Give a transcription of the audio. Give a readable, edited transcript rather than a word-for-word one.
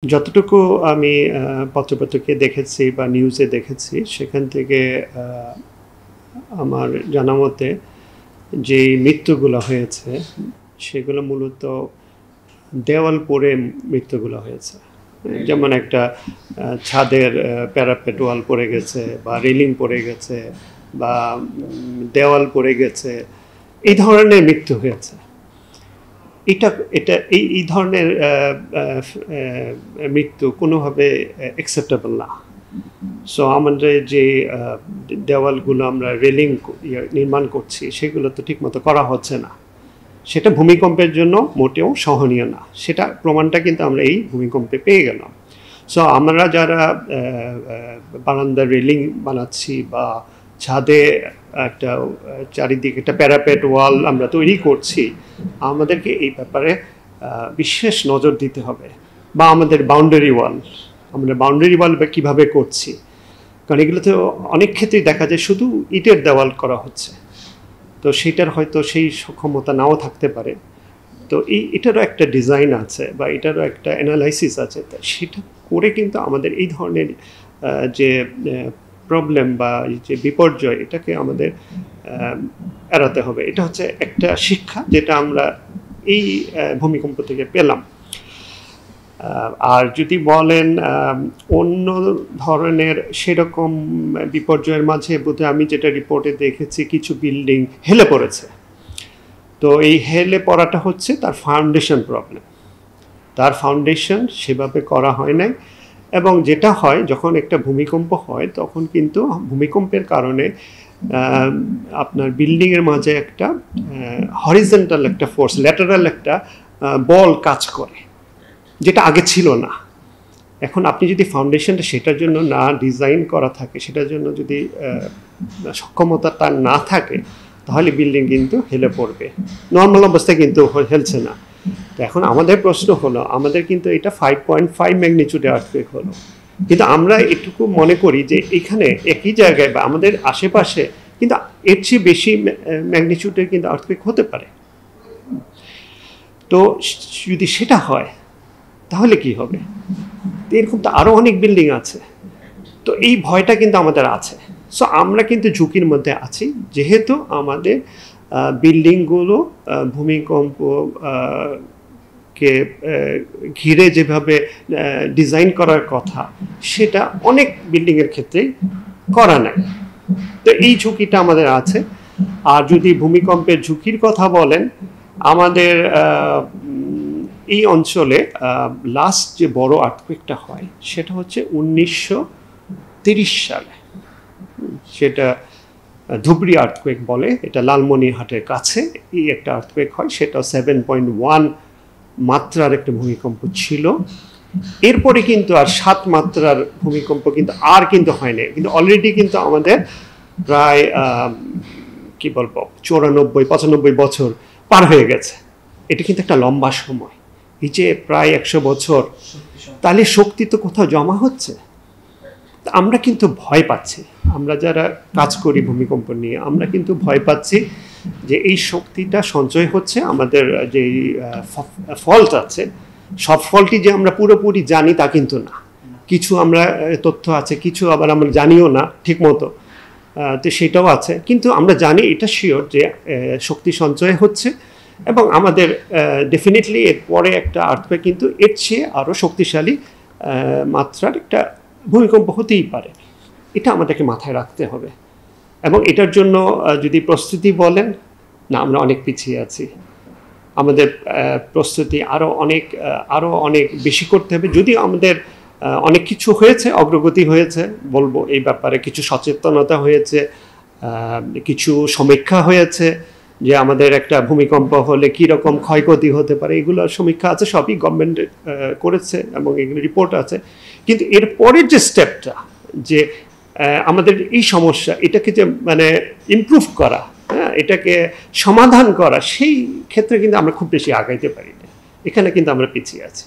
যতটুকু আমি পত্রপত্রিকায় দেখেছি বা নিউজে দেখেছি সেখান থেকে আমার জানা মতে যে মৃত্যুগুলো হয়েছে সেগুলো মূলত দেওয়াল পড়ে মৃত্যুগুলো হয়েছে। যেমন একটা ছাদের প্যারাপেট ওয়াল পড়ে গেছে বা রেলিং পড়ে গেছে বা দেওয়াল পড়ে গেছে, এই ধরনের মৃত্যু হয়েছে। এটা এই ধরনের মৃত্যু কোনোভাবে অ্যাকসেপ্টেবল না। সো আমাদের যে দেওয়ালগুলো আমরা রেলিং নির্মাণ করছি সেগুলো তো ঠিকমতো করা হচ্ছে না, সেটা ভূমিকম্পের জন্য মোটেও সহনীয় না। সেটা প্রমাণটা কিন্তু আমরা এই ভূমিকম্পে পেয়ে গেলাম। সো আমরা যারা বারান্দার রেলিং বানাচ্ছি বা ছাদে একটা চারিদিকে একটা প্যারাপেট ওয়াল আমরা তৈরি করছি, আমাদেরকে এই ব্যাপারে বিশেষ নজর দিতে হবে। বা আমাদের বাউন্ডারি ওয়াল, আমরা বাউন্ডারি ওয়াল কীভাবে করছি, কারণ এগুলো তো অনেক ক্ষেত্রেই দেখা যায় শুধু ইটের দেওয়াল করা হচ্ছে, তো সেটার হয়তো সেই সক্ষমতা নাও থাকতে পারে। তো এটারও একটা ডিজাইন আছে বা এটারও একটা অ্যানালাইসিস আছে, সেটা করে কিন্তু আমাদের এই ধরনের যে প্রবলেম বা যে বিপর্যয়, এটাকে আমাদের এড়াতে হবে। এটা হচ্ছে একটা শিক্ষা যেটা আমরা এই ভূমিকম্প থেকে পেলাম। আর যদি বলেন অন্য ধরনের সেরকম বিপর্যয়ের মাঝে বোধহয় আমি যেটা রিপোর্টে দেখেছি, কিছু বিল্ডিং হেলে পড়েছে। তো এই হেলে পড়াটা হচ্ছে তার ফাউন্ডেশন প্রবলেম, তার ফাউন্ডেশন সেভাবে করা হয় নাই। এবং যেটা হয় যখন একটা ভূমিকম্প হয় তখন কিন্তু ভূমিকম্পের কারণে আপনার বিল্ডিংয়ের মাঝে একটা হরিজন্টাল একটা ফোর্স, ল্যাটারাল একটা বল কাজ করে, যেটা আগে ছিল না। এখন আপনি যদি ফাউন্ডেশনটা সেটার জন্য না ডিজাইন করা থাকে, সেটার জন্য যদি সক্ষমতা তার না থাকে, তাহলে বিল্ডিং কিন্তু হেলে পড়বে। নর্মাল অবস্থায় কিন্তু হেলছে না। তো এখন আমাদের প্রশ্ন হলো, আমাদের কিন্তু এটা 5.5 ম্যাগনিটিউডের আর্থকুয়েক হলো, কিন্তু আমরা এটুকু মনে করি যে এখানে একই জায়গায় বা আমাদের আশেপাশে কিন্তু এর চেয়ে বেশি ম্যাগনিটিউডের কিন্তু আর্থকুয়েক হতে পারে। তো যদি সেটা হয় তাহলে কি হবে? এরকম তো আরও অনেক বিল্ডিং আছে, তো এই ভয়টা কিন্তু আমাদের আছে। সো আমরা কিন্তু ঝুঁকির মধ্যে আছি, যেহেতু আমাদের বিল্ডিংগুলো ভূমিকম্প কে ঘিরে যেভাবে ডিজাইন করার কথা, সেটা অনেক বিল্ডিংয়ের ক্ষেত্রেই করা নাই। তো এই ঝুঁকিটা আমাদের আছে। আর যদি ভূমিকম্পের ঝুঁকির কথা বলেন, আমাদের এই অঞ্চলে লাস্ট যে বড় আর্থকুয়েকটা হয় সেটা হচ্ছে 1930 সালে, সেটা ধুবড়ি আর্থকুয়েক বলে, এটা লালমনিরহাটের কাছে এই একটা আর্থকুয়েক হয়। সেটা 7.1 মাত্রার একটা ভূমিকম্প ছিল। এরপরে কিন্তু আর 7 মাত্রার ভূমিকম্প কিন্তু হয় না, কিন্তু অলরেডি কিন্তু আমাদের প্রায় কি বলবো 94-95 বছর পার হয়ে গেছে। এটা কিন্তু একটা লম্বা সময়, এই যে প্রায় 100 বছর, তাহলে শক্তি তো কোথাও জমা হচ্ছে। আমরা কিন্তু ভয় পাচ্ছি, আমরা যারা কাজ করি ভূমিকম্প নিয়ে, আমরা কিন্তু ভয় পাচ্ছি যে এই শক্তিটা সঞ্চয় হচ্ছে। আমাদের যে ফল্ট আছে, সব ফল্টই যে আমরা পুরোপুরি জানি তা কিন্তু না। কিছু আমরা তথ্য আছে, কিছু আবার আমরা জানিও না ঠিক মতো, তো সেটাও আছে। কিন্তু আমরা জানি এটা শিওর যে শক্তি সঞ্চয় হচ্ছে, এবং আমাদের ডেফিনেটলি এরপরে একটা আর্থকুয়েক কিন্তু এর চেয়ে আরও শক্তিশালী মাত্রার একটা ভূমিকম্প হতেই পারে। এটা আমাদেরকে মাথায় রাখতে হবে। এবং এটার জন্য যদি প্রস্তুতি বলেন, না, আমরা অনেক পিছিয়ে আছি। আমাদের প্রস্তুতি আরও অনেক বেশি করতে হবে। যদিও আমাদের অনেক কিছু হয়েছে, অগ্রগতি হয়েছে বলবো এই ব্যাপারে, কিছু সচেতনতা হয়েছে, কিছু সমীক্ষা হয়েছে যে আমাদের একটা ভূমিকম্প হলে কীরকম ক্ষয়ক্ষতি হতে পারে, এগুলো সমীক্ষা আছে, সবই গভর্নমেন্ট করেছে এবং এগুলো রিপোর্ট আছে। কিন্তু এর পরের যে স্টেপটা, যে আমাদের এই সমস্যা, এটাকে যে মানে ইমপ্রুভ করা, হ্যাঁ, এটাকে সমাধান করা, সেই ক্ষেত্রে কিন্তু আমরা খুব বেশি আগাইতে পারি না। এখানে কিন্তু আমরা পিছিয়ে আছি।